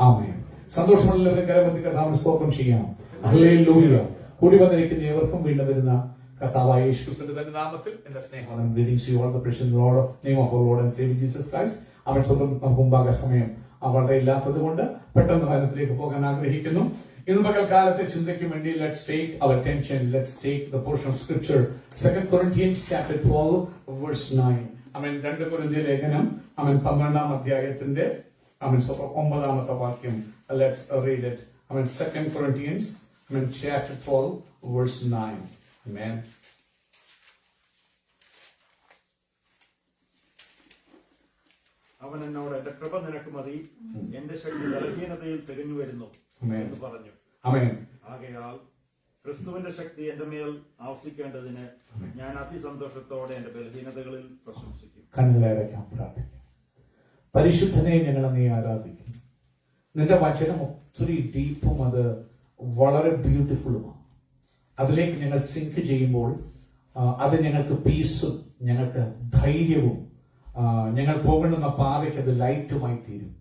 ആമേൻ. സന്തോഷമുള്ളവരെ കരമതി കർത്താവിന് സ്തോത്രം ചെയ്യാം. ഹല്ലേലൂയ. കൂടി വന്നിരിക്കുന്ന ഏവർക്കും വീണ്ടും വരുന്ന കർത്താവായ യേശുക്രിസ്തുവിന്റെ തന്നെ നാമത്തിൽ എന്റെ സ്നേഹം greetings you all the precious Lord name of our Lord and Saviour Jesus Christ. അവൻ സ്വന്തം നമുക്ക് മുമ്പാകെ സമയം വളരെ ഇല്ലാത്തത് കൊണ്ട് പെട്ടെന്ന് വചനത്തിലേക്ക് പോകാൻ ആഗ്രഹിക്കുന്നു. ഇന്ന് പകൽക്കാലത്തെ ചിന്തയ്ക്ക് വേണ്ടി let's take our attention, let's take the portion of scripture 2 Corinthians chapter 12 verse 9. അവൻ 2 കൊരിന്ത്യർ ലേഖനം അവൻ 12-ാം അധ്യായത്തിന്റെ അവൻ 9-ാമത്തെ വാക്യം. Let's read it. അവൻ 2 Corinthians chapter 12 verse 9. Amen. അവൻ എന്നോട് എന്റെ കൃപ നിനക്ക് മതി, എന്റെ ശക്തി ബലഹീനതയിൽ തികഞ്ഞു വരുന്നു എന്ന് പറഞ്ഞു. ആകയാൽ ക്രിസ്തുവിന്റെ ശക്തി എന്റെ മേൽ ആവസിക്കേണ്ടതിന് ഞാൻ അതിസന്തോഷത്തോടെ എന്റെ ബലഹീനതകളിൽ പ്രശംസിക്കും. കണ്ണുകളടയ്ക്കാം, പ്രാർത്ഥിക്കാം. പരിശുദ്ധനെ ഞങ്ങൾ അങ്ങേ ആരാധിക്കുന്നു. നിന്റെ വചനം ഒത്തിരി ഡീപ്പും അത് വളരെ ബ്യൂട്ടിഫുള്ളുമാണ്. അതിലേക്ക് ഞങ്ങൾ സിങ്ക് ചെയ്യുമ്പോൾ അത് ഞങ്ങൾക്ക് പീസും ഞങ്ങൾക്ക് ധൈര്യവും ഞങ്ങൾ പോകേണ്ടുന്ന പാതയ്ക്ക് അത് ലൈറ്റുമായി തീരും.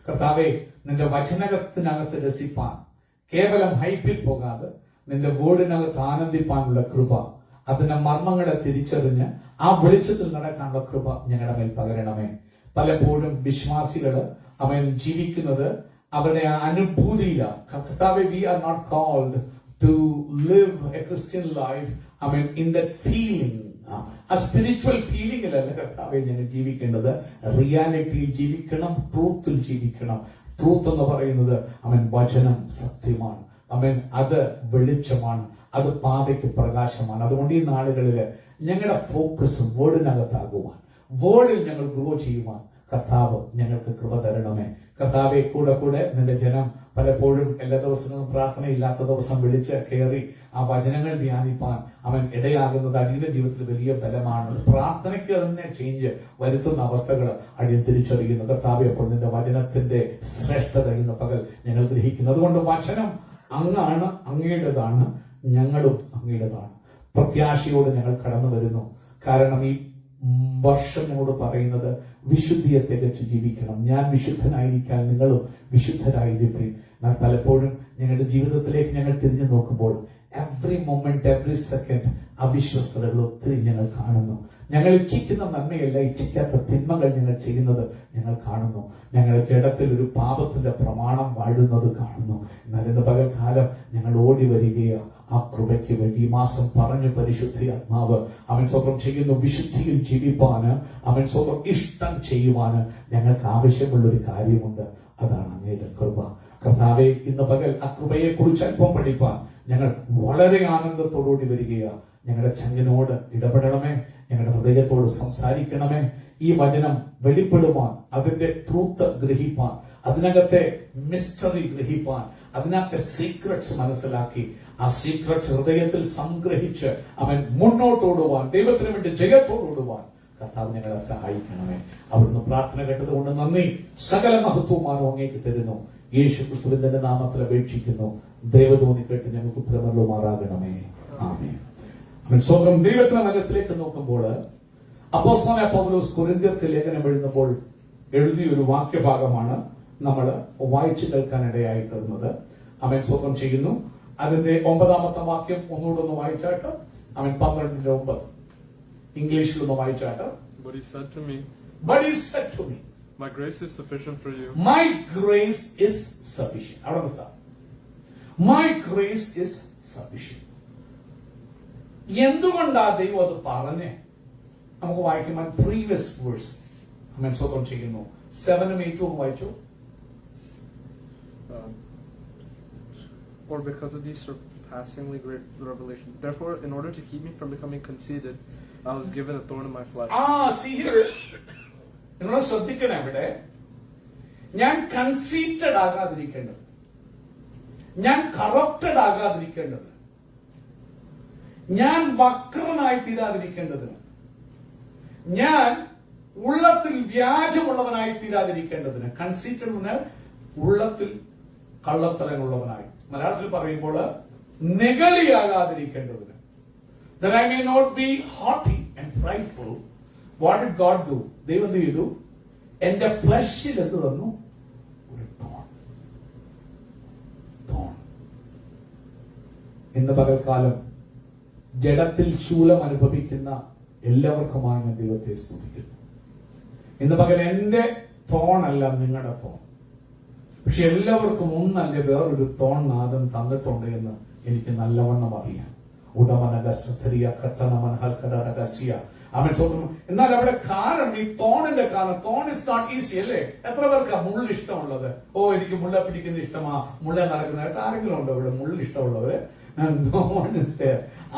കർത്താവേ, നിന്റെ വചനത്തിനകത്ത് രസിപ്പാൻ, കേവലം ഹൈപ്പിൽ പോകാതെ നിന്റെ വേർഡിനകത്ത് ആനന്ദിപ്പാനുള്ള കൃപ, അതിന്റെ മർമ്മങ്ങളെ തിരിച്ചറിഞ്ഞ് ആ വെളിച്ചത്തിൽ നടക്കാനുള്ള കൃപ ഞങ്ങളുടെ മേൽ പകരണമേ. പലപ്പോഴും വിശ്വാസികള് അവൻ ജീവിക്കുന്നത് അവരുടെ അനുഭൂതിയിലാണ്. കർത്താവേ, we are not called to live a Christian life in that feeling. ആ സ്പിരിച്വൽ ഫീലിംഗിലല്ല കർത്താവെ ഞങ്ങൾ ജീവിക്കേണ്ടത്. റിയാലിറ്റിയിൽ ജീവിക്കണം, ട്രൂത്തിൽ ജീവിക്കണം. ട്രൂത്ത് എന്ന് പറയുന്നത് വചനം സത്യമാണ്. അത് വെളിച്ചമാണ്, അത് പാതയ്ക്ക് പ്രകാശമാണ്. അതുകൊണ്ട് ഈ നാളുകളില് ഞങ്ങളുടെ ഫോക്കസ് വേർഡിനകത്താകുവാൻ, വേർഡിൽ ഞങ്ങൾ ഗ്രോ ചെയ്യുവാൻ കർത്താവ് ഞങ്ങൾക്ക് കൃപ തരണമേ. കർത്താവെ, കൂടെ കൂടെ നിന്റെ ജനം പലപ്പോഴും എല്ലാ ദിവസങ്ങളും പ്രാർത്ഥനയില്ലാത്ത ദിവസം വിളിച്ച് കയറി ആ വചനങ്ങൾ ധ്യാനിപ്പാൻ ഇടയാകുന്നത് അടിയുടെ ജീവിതത്തിൽ വലിയ ബലമാണ്. പ്രാർത്ഥനയ്ക്ക് തന്നെ ചേഞ്ച് വരുത്തുന്ന അവസ്ഥകൾ അടിയൻ തിരിച്ചറിയുന്നു. കർത്താവെ, അപ്പോൾ നിന്റെ വചനത്തിന്റെ ശ്രേഷ്ഠത ഇന്ന് പകൽ ഞങ്ങൾ ഗ്രഹിക്കുന്നു. അതുകൊണ്ട് വചനം അങ്ങാണ്, അങ്ങയുടേതാണ്, ഞങ്ങളും അങ്ങയുടേതാണ്. പ്രത്യാശയോട് ഞങ്ങൾ കടന്നു വരുന്നു. കാരണം ഈ വർഷം ഞങ്ങളോട് പറയുന്നത് വിശുദ്ധിയെ തികച്ച് ജീവിക്കണം. ഞാൻ വിശുദ്ധനായിരിക്കാൻ നിങ്ങളും വിശുദ്ധരായിരിക്കും. എന്നാൽ പലപ്പോഴും ഞങ്ങളുടെ ജീവിതത്തിലേക്ക് ഞങ്ങൾ തിരിഞ്ഞു നോക്കുമ്പോൾ എവറി മൊമെന്റ്, എവറി സെക്കൻഡ് അവിശ്വസ്തതകൾ ഒത്തിരി ഞങ്ങൾ കാണുന്നു. ഞങ്ങൾ ഇച്ഛിക്കുന്ന നന്മയല്ല, ഇച്ഛിക്കാത്ത തിന്മകൾ ഞങ്ങൾ ചെയ്യുന്നത് ഞങ്ങൾ കാണുന്നു. ഞങ്ങളുടെ ജഡത്തിൽ ഒരു പാപത്തിന്റെ പ്രമാണം വാഴുന്നത് കാണുന്നു. എന്നാൽ ഇന്ന് പകൽക്കാലം ഞങ്ങൾ ഓടി വരികയാണ് ആ കൃപയ്ക്ക് വേണ്ടി. ഈ മാസം പറഞ്ഞു പരിശുദ്ധി ആത്മാവ് സ്വന്തം ചെയ്യുന്നു. വിശുദ്ധിയിൽ ജീവിപ്പാന്, സ്വന്തം ഇഷ്ടം ചെയ്യുവാന് ഞങ്ങൾക്ക് ആവശ്യമുള്ള ഒരു കാര്യമുണ്ട്. അതാണ് അങ്ങയുടെ കൃപ. കർത്താവെ, ഇന്ന് പകൽ ആ കൃപയെ കുറിച്ച് അല്പം പഠിപ്പാൻ ഞങ്ങൾ വളരെ ആനന്ദത്തോടുകൂടി വരികയാണ്. ഞങ്ങളുടെ ചങ്കിനോട് ഇടപെടണമേ, ഞങ്ങളുടെ ഹൃദയത്തോട് സംസാരിക്കണമേ. ഈ വചനം വെളിപ്പെടുവാൻ, അതിന്റെ ട്രൂത്ത് ഗ്രഹിപ്പാൻ, അതിനകത്തെ മിസ്റ്ററി ഗ്രഹിപ്പാൻ, അതിനകത്തെ സീക്രട്സ് മനസ്സിലാക്കി ആ സീക്രട്സ് ഹൃദയത്തിൽ സംഗ്രഹിച്ച് മുന്നോട്ടോടുവാൻ, ദൈവത്തിന് വേണ്ടി ജയത്തോടുവാൻ കർത്താവ് ഞങ്ങളെ സഹായിക്കണമേ. അവിടുന്ന് പ്രാർത്ഥന കേട്ടതുകൊണ്ട് നന്ദി. സകല മഹത്വമാണോ അങ്ങേക്ക് തരുന്നു. യേശു ക്രിസ്തുവിന്റെ നാമത്തിൽ അപേക്ഷിക്കുന്നു. ദൈവതോന്നി കേട്ട് ഞങ്ങൾക്ക് ഉത്തരമരുളുമാറാകണമേ. ആമേൻ. സ്വന്തം ദൈവത്തിന്റെ നഗരത്തിലേക്ക് നോക്കുമ്പോൾ അപ്പോസ്തലനായ പൗലോസ് കൊരിന്ത്യർക്ക് ലേഖനം എഴുതുമ്പോൾ എഴുതിയൊരു വാക്യഭാഗമാണ് നമ്മൾ വായിച്ചു കേൾക്കാനിടയായി തീർന്നത്. സ്വന്തം ചെയ്യുന്നു. അതിന്റെ 9-ാമത്തെ വാക്യം ഒന്നുകൂടെ ഒന്ന് വായിച്ചാട്ട് 12:9 ഇംഗ്ലീഷിലൊന്ന് വായിച്ചാട്ട്. But he said to me, my grace is sufficient for you. My grace is sufficient. അവിടെ നിർത്താം. My grace is sufficient. എന്തുകൊണ്ടാ ദൈവം അത് പറഞ്ഞേ? നമുക്ക് വായിക്കുമ്പോൾ പ്രീവിയസ് വേഴ്സ് സ്വന്തം ചെയ്യുന്നു. 7-ഉം 8-ഉം വായിച്ചു. Or because of these surpassingly great revelations. Therefore, in order to keep me from becoming conceited, I was given a thorn in my flesh. See here. നിങ്ങൾ ശ്രദ്ധിക്കണം. ഇവിടെ ഞാൻ കൺസീറ്റഡ് ആകാതിരിക്കേണ്ടത്, ഞാൻ കറപ്റ്റഡ് ആകാതിരിക്കേണ്ടത്, ഞാൻ വക്രനായി തീരാതിരിക്കേണ്ടതിന്, ഞാൻ ഉള്ളത്തിൽ വ്യാജമുള്ളവനായി തീരാതിരിക്കേണ്ടതിന്. കൺസീറ്റഡ് ഉള്ളത്തിൽ കള്ളത്തരമുള്ളവനായി. മലയാളത്തിൽ പറയുമ്പോൾ നെഗളിയാകാതിരിക്കേണ്ടതിന്. That I may not be haughty and prideful. What did God do? ദൈവം എന്ത് ചെയ്തു? എന്റെ ഫ്ലഷിൽ എന്ത് തന്നു? ഒരു തോൺ. ഇന്ന് പകൽക്കാലം ജഡത്തിൽ ശൂലം അനുഭവിക്കുന്ന എല്ലാവർക്കുമായി ഞാൻ ദൈവത്തെ സ്തുതിക്കുന്നു. ഇന്ന് പകൽ എന്റെ തോണല്ല നിങ്ങളുടെ തോൺ, പക്ഷെ എല്ലാവർക്കും ഒന്നല്ല വേറൊരു തോൺ നാഥൻ തന്നിട്ടുണ്ട് എന്ന് എനിക്ക് നല്ലവണ്ണം അറിയാം. അവൻ സ്വന്തം. എന്നാൽ അവിടെ കാരണം, ഈ തോണിന്റെ കാരണം, തോൺ ഇസ് നോട്ട് ഈസി അല്ലേ? എത്ര പേർക്കാ മുള്ള ഇഷ്ടമുള്ളത്? എനിക്ക് മുള്ള പിടിക്കുന്ന ഇഷ്ടമാ, മുള്ള നടക്കുന്നത് ആരെങ്കിലും ഉണ്ടോ ഇവിടെ മുള്ള ഇഷ്ടമുള്ളവര്?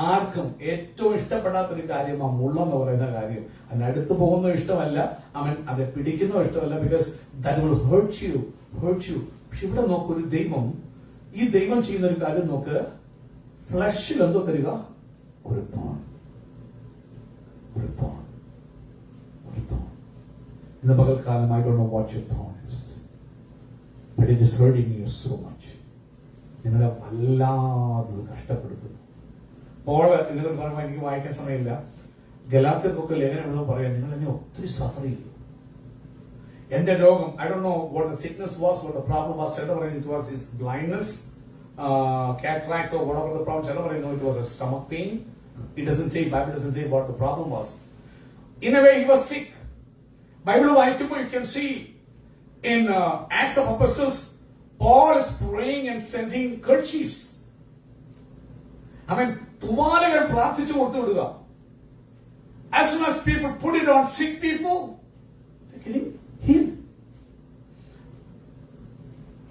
ആർക്കും ഏറ്റവും ഇഷ്ടപ്പെടാത്തൊരു കാര്യമാ മുള്ളെന്ന് പറയുന്ന കാര്യം. അതിനടുത്ത് പോകുന്ന ഇഷ്ടമല്ല, അവൻ അത് പിടിക്കുന്ന ഇഷ്ടമല്ല. Because that will hurt you. പക്ഷെ ഇവിടെ നോക്ക്, ഒരു ദൈവം, ഈ ദൈവം ചെയ്യുന്ന ഒരു കാര്യം നോക്ക്. ഫ്ലഷിൽ എന്തോ തരിക? ഒരു തോൺ. ഇന്ന് പകൽക്കാലം I don't know what your thorn is, but it is hurting you so much. നിങ്ങളെ വല്ലാതെ കഷ്ടപ്പെടുത്തുന്നു. ഇന്നലെ പറയുമ്പോൾ എനിക്ക് വായിക്കാൻ സമയമില്ല. ഗലാത്യർക്കൊക്കെ ലേഖനം പറയാം, നിങ്ങൾ എന്നെ ഒത്തിരി സഫർ ചെയ്തു. എന്റെ രോഗം, I don't know what the sickness was, what the problem was. ചില പറയുന്നത് it was his blindness, cataract or whatever the problem. ചില പറയുന്നത് it was a stomach pain. It doesn't say, Bible doesn't say what the problem was. In a way he was sick. Bible വായിക്കുമ്പോൾ you can see in Acts of Apostles, Paul is praying and sending kerchiefs. തുവാലകൾ പ്രാർത്ഥിച്ചു കൊടുത്തു വിടുക. As soon as people put it on sick people, they're getting healed.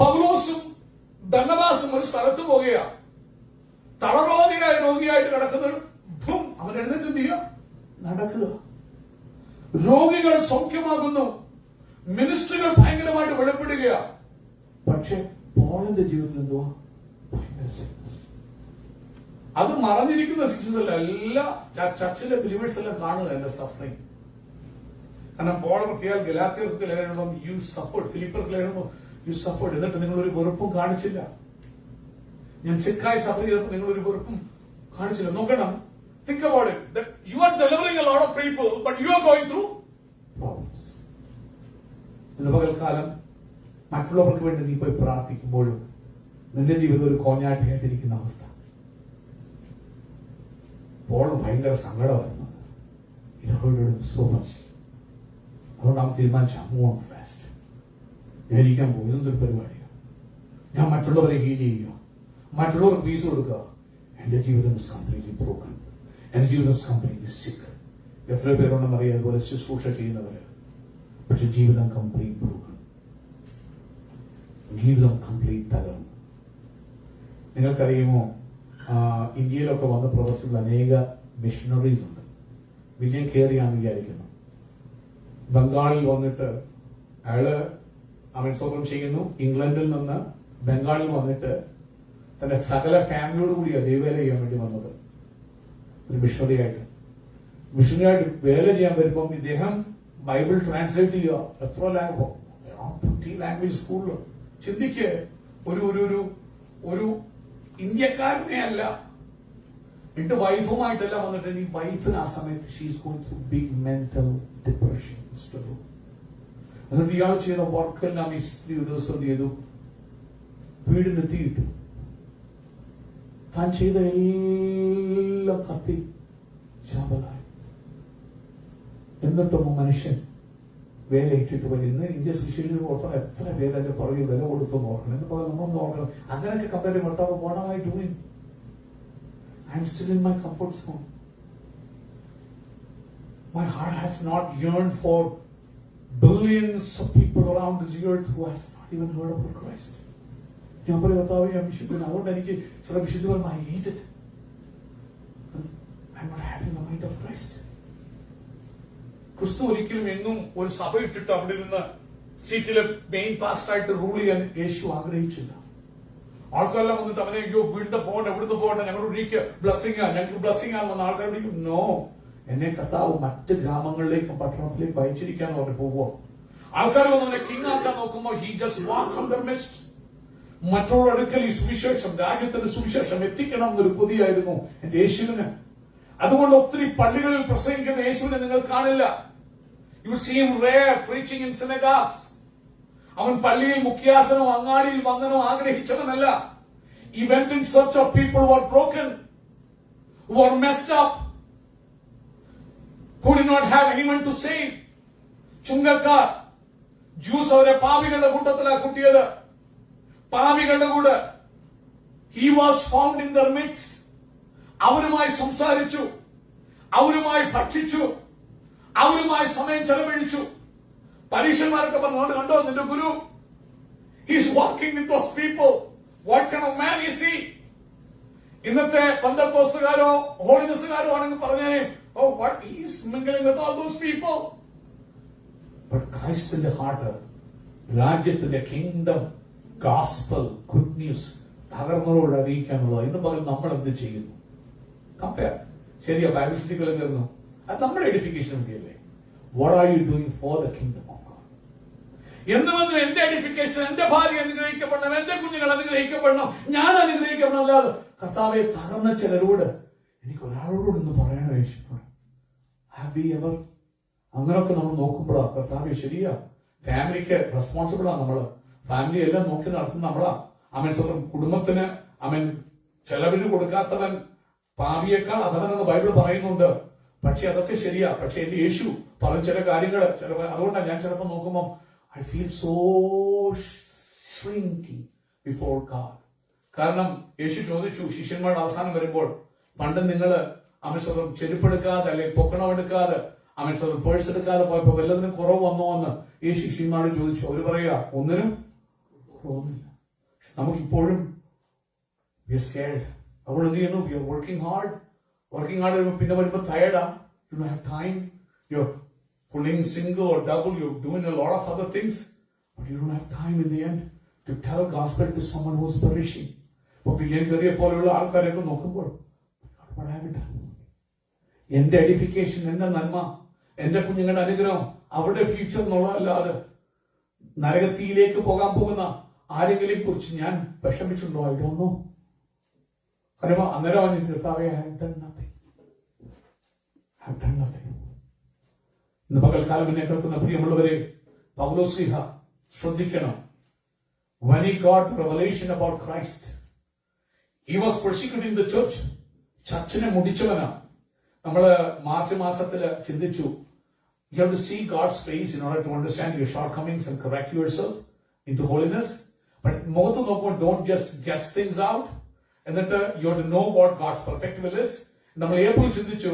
പൗലോസും ബർന്നബാസും ഒരു സ്ഥലത്ത് പോകുകയാ. തളരോഗിയായ രോഗിയായിട്ട് കിടക്കുന്നവർ അവൻ എഴുന്നേറ്റ് എന്ത് ചെയ്യുക? നടക്കുക. രോഗികൾ സൗഖ്യമാകുന്നു. മിനിസ്ട്രികൾ ഭയങ്കരമായിട്ട് വെളിപ്പെടുകയാ. പക്ഷെ പോളിന്റെ ജീവിതത്തിൽ എന്തുവാ? ഭയങ്കര സിക്നസ്. അത് മറഞ്ഞിരിക്കുന്ന സിക്നസ് അല്ല. എല്ലാ ചർച്ചിലെ ബിലീവേഴ്സ് എല്ലാം കാണുക എന്റെ സഫറിങ്. കാരണം പോൾ ഗലാത്യർക്ക് ലേഖനം യു സഫേർഡ്, ഫിലിപ്പർക്ക് ലേഖനം യു സഫേർഡ്. എന്നിട്ട് നിങ്ങളൊരു വെറുപ്പും കാണിച്ചില്ല. ഞാൻ സിക്കായി സഫർ ചെയ്തപ്പോൾ നിങ്ങളൊരു വെറുപ്പും കാണിച്ചില്ല. നോക്കണം, think about it, that you are delivering a lot of people, but you are going through problems. ഇന്ന് പകൽക്കാലം മറ്റുള്ളവർക്ക് വേണ്ടി നീ പോയി പ്രാർത്ഥിക്കുമ്പോഴും നിന്റെ ജീവിതം ഒരു കോഞ്ഞാട്ടിയായിട്ടിരിക്കുന്ന അവസ്ഥ. പോൾ ഭയങ്കര സങ്കടമായിരുന്നു. So much. അതുകൊണ്ട് നാം തീരുമാനിച്ചു, ഫാസ്റ്റ് ധ്യാനിക്കാൻ പോകും. ഇതൊന്നൊരു പരിപാടിയാണ്. ഞാൻ മറ്റുള്ളവരെ ഹീൽ ചെയ്യുക, മറ്റുള്ളവർക്ക് പീസ് കൊടുക്കുക. എന്റെ ജീവിതം ഇസ് കംപ്ലീറ്റ്ലി ബ്രോക്കൺ. എന്റെ ജീവിതം ഇസ് കംപ്ലീറ്റ്ലി സിക്ക്. എത്ര പേരുണ്ടെന്ന് അറിയാം അതുപോലെ ശുശ്രൂഷ ചെയ്യുന്നവര്. പക്ഷെ ജീവിതം കംപ്ലീറ്റ് ബ്രോക്കൺ. ജീവിതം കംപ്ലീറ്റ് തകർന്നു. നിങ്ങൾക്കറിയുമോ, ഇന്ത്യയിലൊക്കെ വന്ന് പ്രവർത്തിക്കുന്ന അനേക മിഷണറീസ് ഉണ്ട്. വില്യം കേറിയാണെന്ന് വിചാരിക്കുന്നു. ബംഗാളിൽ വന്നിട്ട് അവൻ സ്വതന്ത്രം ചെയ്യുന്നു. ഇംഗ്ലണ്ടിൽ നിന്ന് ബംഗാളിൽ വന്നിട്ട് തന്റെ സകല ഫാമിലിയോട് കൂടിയാണ് ദൈവവേല ചെയ്യാൻ വേണ്ടി വന്നത്. ഒരു മിഷണറി ആയിട്ട് വേല ചെയ്യാൻ വരുമ്പം ഇദ്ദേഹം ബൈബിൾ ട്രാൻസ്ലേറ്റ് ചെയ്യുക. എത്ര ലാംഗ്വേജ് സ്കൂളിൽ. ചിന്തിക്ക്, ഒരു ഇന്ത്യക്കാരനെ അല്ല, എന്റെ വൈഫുമായിട്ടെല്ലാം വന്നിട്ട് ഈ വൈഫിന് ആ സമയത്ത് she's going through big mental depression. എന്നിട്ട് ഇയാൾ ചെയ്യുന്ന വർക്കെല്ലാം ഈ സ്ത്രീ ഒരു ദിവസം ചെയ്തു, വീടിന് തീയിട്ടു. താൻ ചെയ്ത എല്ലാം കത്തി ശാപലായി. എന്നിട്ടും മനുഷ്യൻ വേല ഇട്ടിട്ട് പോയി. ഇന്ന് ഇന്ത്യ സുശീലിന് കൊടുത്താൽ എത്ര പേര് അതിന്റെ പുറകെ വില കൊടുത്തു നോക്കണം. എന്ന് പറഞ്ഞാൽ നമ്മൾ നോക്കണം. അങ്ങനെയൊക്കെ കമ്പയർ ചെയ്യുമ്പോൾ what am I doing? I'm still in my comfort zone. My heart has not yearned for billions of people around this earth who has not even heard about Christ. ഞാൻ പറയും, കർത്താവേ, ഞാൻ വിശുദ്ധനാണ്. അതുകൊണ്ട് എനിക്ക് ചില വിശുദ്ധപരമായി hate it. I'm not having the mind of Christ. ക്രിസ്തു ഒരിക്കലും എങ്ങും ഒരു സഭ ഇട്ടിട്ട് അവിടെ ഇരുന്ന് സീറ്റിലെ മെയിൻ പാസ്റ്ററായിട്ട് റൂൾ ചെയ്യാൻ യേശു ആഗ്രഹിച്ചില്ല. ആൾക്കാരെല്ലാം വന്നിട്ട് അവനെ വീടിന്റെ പോകണ്ട, എവിടുന്ന് പോകണ്ട, ഞങ്ങളുടെ ബ്ലസ്സിംഗ് ഞങ്ങൾക്ക് ബ്ലസ്സിംഗ് ആണെന്ന് ആൾക്കാർ വിളിക്കും. നോ, എന്നെ കർത്താവ് മറ്റ് ഗ്രാമങ്ങളിലേക്കും പട്ടണത്തിലേക്കും അയച്ചിരിക്കാന്ന് പറഞ്ഞ് പോവുക. ആൾക്കാർ വന്ന് അവനെ കിങ് ആക്കാൻ നോക്കുമ്പോൾ he just walked from their midst. മറ്റുള്ള അടുക്കൽ ഈ സുവിശേഷം, രാജ്യത്തിന്റെ സുവിശേഷം എത്തിക്കണം എന്നൊരു കൊതിയായിരുന്നു എന്റെ യേശുവിന്. അതുകൊണ്ട് ഒത്തിരി പള്ളികളിൽ പ്രസംഗിക്കുന്ന യേശുവിനെ നിങ്ങൾ കാണില്ല. You see him rare preaching in synagogues. അവൻ പള്ളിയിൽ മുഖ്യാസനോ അങ്ങാടിയിൽ വന്നനോ ആഗ്രഹിച്ചവനല്ല. He went in search of people who are broken, who are messed up, who did not have anyone to save. ചുങ്കക്കാർ, ജ്യൂസ് അവരെ പാപികളുടെ കൂട്ടത്തിലാ കൂട്ടിയത്. പാപികളുടെ കൂടെ. He was found in their midst. അവരുമായി സംസാരിച്ചു, അവരുമായി ഭക്ഷിച്ചു, അവരുമായി സമയം ചെലവഴിച്ചു. പരീക്ഷന്മാരൊക്കെ പറഞ്ഞു, കണ്ടോ നിന്റെ ഗുരു, he's walking with those people. What kind of man is he? ഇന്നത്തെ പെന്തക്കോസ്തുകാരോ ഹോളിനെസ്സുകാരോ ആണെങ്കിൽ പറഞ്ഞേ, oh what he is mingling with all those people. But ക്രൈസ്റ്റിന്റെ ഹാർട്ട്, രാജ്യത്തിന്റെ കിങ്ഡം, ഗോസ്പൽ, ഗുഡ് ന്യൂസ് തകർന്നവരോട് അറിയിക്കാനുള്ളത്. ഇന്ന് പകൽ നമ്മൾ എന്ത് ചെയ്യുന്നു? കമ്പയർ. ശരിയാ, ബൈബിൾ സ്റ്റഡികൾ തരുന്നു, അത് നമ്മുടെ എഡിഫിക്കേഷൻ വേണ്ടിയല്ലേ? What are you doing for the kingdom of God? എന്തുമെന്നും എന്റെ എഡിഫിക്കേഷൻ, എന്റെ ഭാര്യ അനുഗ്രഹിക്കപ്പെടണം, എന്റെ കുഞ്ഞുങ്ങൾ അനുഗ്രഹിക്കപ്പെടണം, ഞാൻ അനുഗ്രഹിക്കപ്പെടണം. അല്ലാതെ കർത്താവെ തകർന്ന ചിലരോട് എനിക്ക് ഒരാളോട് ഇന്ന് പറയണോ ഇഷ്ടപ്പെടും? Have you ever? അങ്ങനെയൊക്കെ നമ്മൾ നോക്കുമ്പോഴാ കർത്താവെ ശരിയാ, ഫാമിലിക്ക് റെസ്പോൺസിബിൾ ആ നമ്മള്. ഫാമിലി എല്ലാം നോക്കി നടത്തുന്ന നമ്മളാ. അവൻ സ്വന്തം കുടുംബത്തിന് അവൻ ചെലവിന് കൊടുക്കാത്തവൻ പാപിയേക്കാൾ അധമനെന്ന് ബൈബിൾ പറയുന്നുണ്ട്. പക്ഷെ അതൊക്കെ ശരിയാ. പക്ഷെ എന്റെ യേശു പറഞ്ഞ ചില കാര്യങ്ങൾ അതുകൊണ്ടാണ് ഞാൻ ചിലപ്പോൾ നോക്കുമ്പോൾ I feel so shrinking before God. കാരണം യേശു ചോദിച്ചു ശിഷ്യന്മാരുടെ അവസാനം വരുമ്പോൾ, പണ്ട് നിങ്ങള് അവൻ സ്വന്തം ചെരുപ്പെടുക്കാതെ അല്ലെങ്കിൽ പൊക്കണമെടുക്കാതെ അവൻ സ്വന്തം പേഴ്സ് എടുക്കാതെ പോയപ്പോ വല്ലതിനും കുറവ് വന്നോ എന്ന് യേശു ശിഷ്യന്മാരോട് ചോദിച്ചു. അവര് പറയാ ഒന്നിനും കുറവൊന്നുമില്ല. നമുക്കിപ്പോഴും we are scared. അതുകൊണ്ട് എന്ത് ചെയ്യുന്നു? We are working hard. പിന്നെ വരുമ്പോ ടയർഡാ. You don't have time. You're pulling single or double. You're doing a lot of other things, but you don't have time in the end to tell gospel to someone who's perishing. ഇപ്പൊ William കെറിയെ പോലെയുള്ള ആൾക്കാരെയൊക്കെ നോക്കുമ്പോൾ what have I done? എന്റെ edification, എന്റെ നന്മ, എന്റെ കുഞ്ഞുങ്ങളുടെ അനുഗ്രഹം, അവരുടെ ഫ്യൂച്ചർ എന്നുള്ളതല്ലാതെ നരകത്തിയിലേക്ക് പോകാൻ പോകുന്ന ആരെങ്കിലും കുറിച്ച് ഞാൻ വിഷമിച്ചിട്ടുണ്ടോ? I don't know. അറിയുമോ, അന്നേരം കർത്താവേ I have done nothing. ഇന്ന് പകൽക്കാലം എന്നെ കേൾക്കുന്ന പ്രിയമുള്ളവരെ, പൗലോസ്ലീഹ ശ്രദ്ധിക്കണം. When he got revelation about Christ, he was persecuting the church. ചർച്ചിനെ മുടിച്ചവനാ. നമ്മള് മാർച്ച് മാസത്തില് ചിന്തിച്ചു, you have to see God's face in order to understand your shortcomings and correct yourself into holiness. But മുഖത്ത് നോക്കുമ്പോൾ don't just guess things out. എന്നിട്ട് you have to know what God's perfect will is. നമ്മൾ April ചിന്തിച്ചു,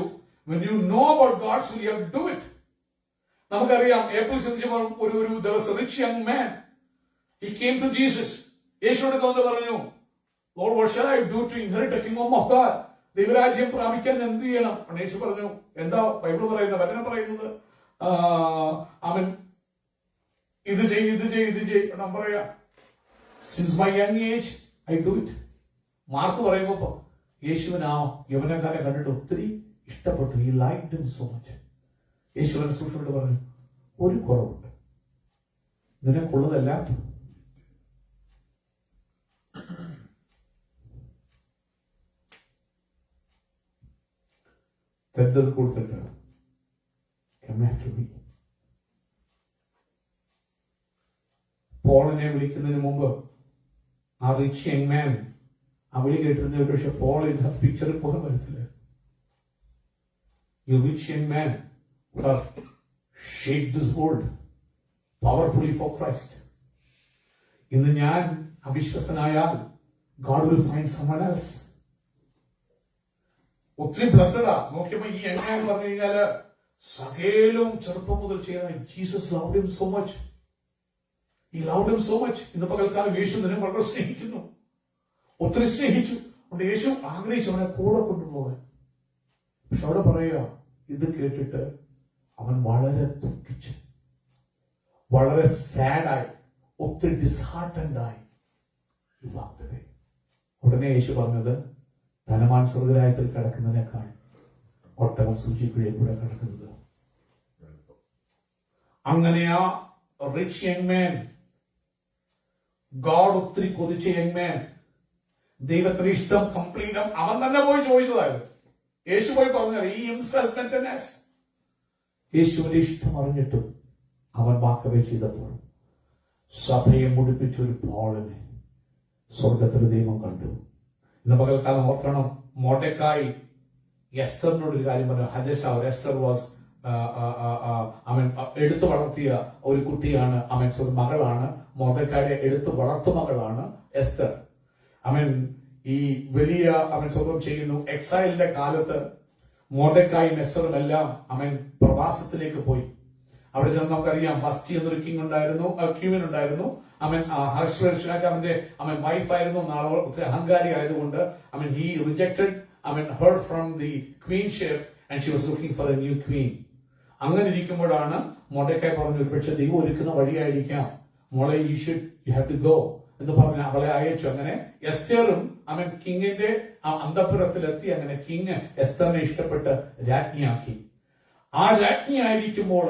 when you know about God's will, you have to do it. നമുക്കറിയാം, April ചിന്തിച്ചപ്പോൾ ഒരു there was a rich young man. He came to Jesus. യേശുവോട് വന്ന് പറഞ്ഞു, Lord, what shall I do to inherit the kingdom of God? ദൈവരാജ്യം പ്രാപിക്കാൻ എന്ത് ചെയ്യണം? യേശു പറഞ്ഞു, എന്താ ബൈബിൾ പറയുന്നത്? വചനം പറയുന്നത്, അവൻ ഇത് ചെയ്യ്. ഞാൻ പറയാ, since my young age I do it. Mark പറയുമ്പോ യേശുവിന് ആ യവനക്കാരെ കണ്ടിട്ട് ഒത്തിരി ഇഷ്ടപ്പെട്ടു. He liked him so much. യേശുവിനെ സൂക്ഷിച്ചിട്ട് പറഞ്ഞു, ഒരു കുറവുണ്ട്, നിനക്കുള്ളതെല്ലാം തെറ്റത് കൊടുത്തിട്ട് come after me. പോളിനെ വിളിക്കുന്നതിന് മുമ്പ് ആ റിച്ച് യങ് മാൻ ആ വിളി കേട്ടിരുന്ന, പക്ഷെ പോൾ ഇതിന്റെ പിക്ചറിൽ പോലും വരത്തില്ല. You rich young man would have shaped this world powerfully for Christ. ഇന്ന് ഞാൻ അവിശ്വസനായാൽ God will find someone else. ഒത്തിരി ബ്ലസ്സഡാ. നോക്കിയപ്പോ ഈ യങ് മാൻ പറഞ്ഞു കഴിഞ്ഞാല് സകലവും ചെറുപ്പം മുതൽ ചെയ്യാൻ Jesus loved him so much. He loved him so much. ഇന്ന് പകൽക്കാലം യേശു നിന്നെ വളരെ സ്നേഹിക്കുന്നു, ഒത്തിരി സ്നേഹിച്ചു. അതുകൊണ്ട് യേശു ആഗ്രഹിച്ചു അവനെ കൂടെ കൊണ്ടുപോകാൻ. പക്ഷെ അവിടെ പറയുക, ഇത് കേട്ടിട്ട് അവൻ വളരെ ദുഃഖിച്ചു, വളരെ സാഡായി, ഒത്തിരി ഡിസ്ഹാർട്ടൻഡായി. ഉടനെ യേശു പറഞ്ഞത്, ധനവാൻ സ്വർഗ്ഗരാജ്യത്തിൽ കിടക്കുന്നതിനേക്കാൾ ഒട്ടകം സൂചിക്കുഴയിൽ കൂടെ കിടക്കുന്നത്. അങ്ങനെ ആ റിച്ച് യങ് മാൻ, ഗോഡ് ഒത്തിരി കൊതിച്ച യങ് മാൻ, ദൈവത്തിന് ഇഷ്ടം കംപ്ലീറ്റ് അവൻ തന്നെ പോയി ചോദിച്ചതായിരുന്നു. യേശു പോയി പറഞ്ഞത്, ഈ ഹിംസെൽഫ് മെന്റ് an nest. യേശുവിന്റെ ഇഷ്ടം അറിഞ്ഞിട്ടും അവൻ വാക്കവേ ചെയ്തപ്പോൾ സഭയെ മുടിപ്പിച്ചൊരു പോളിനെ സ്വർഗത്തിൽ ദൈവം കണ്ടു. ഇന്ന് പകൽക്കാലം ഓർക്കണം, മൊർദെഖായി എസ്റ്ററിനോടൊരു കാര്യം പറഞ്ഞു. ഹദശ എസ്റ്റർ വാസ് അവൻ എടുത്തു വളർത്തിയ ഒരു കുട്ടിയാണ്, അവൻ മകളാണ്. മൊർദെഖായിയുടെ എടുത്തു വളർത്തു മകളാണ് എസ്റ്റർ. അവൻ ഈ വലിയ അവൻ സ്വന്തം ചെയ്യുന്നു. എക്സൈലിന്റെ കാലത്ത് മൊർദെഖായും എസ്റ്ററും എല്ലാം അവൻ പ്രവാസത്തിലേക്ക് പോയി. അവിടെ ചെന്ന് നമുക്കറിയാം, വസ്തി എന്നൊരു കിങ് ഉണ്ടായിരുന്നു, ക്യൂൻ ഉണ്ടായിരുന്നു. അവൻ അവന്റെ അവൻ വൈഫായിരുന്നു. നാളെ അഹങ്കാരി ആയതുകൊണ്ട് അവൻ ഹി റിജക്റ്റഡ് അവൻ her from the queenship and she was looking for a new queen. അങ്ങനെ ഇരിക്കുമ്പോഴാണ് മൊർദെഖായി പറഞ്ഞു, ഒരുപക്ഷെ ദൈവം ഒരുക്കുന്ന വഴിയായിരിക്കാം, മോളെ യു ഹാവ് ടു ഗോ എന്ന് പറഞ്ഞ് അവളെ അയച്ചു. അങ്ങനെ എസ്റ്ററും അവൻ കിങ്ങിന്റെ അന്തഃപുരത്തിലെത്തി. അങ്ങനെ കിങ് എസ്റ്ററിനെ ഇഷ്ടപ്പെട്ട് രാജ്ഞിയാക്കി. ആ രാജ്ഞിയായിരിക്കുമ്പോൾ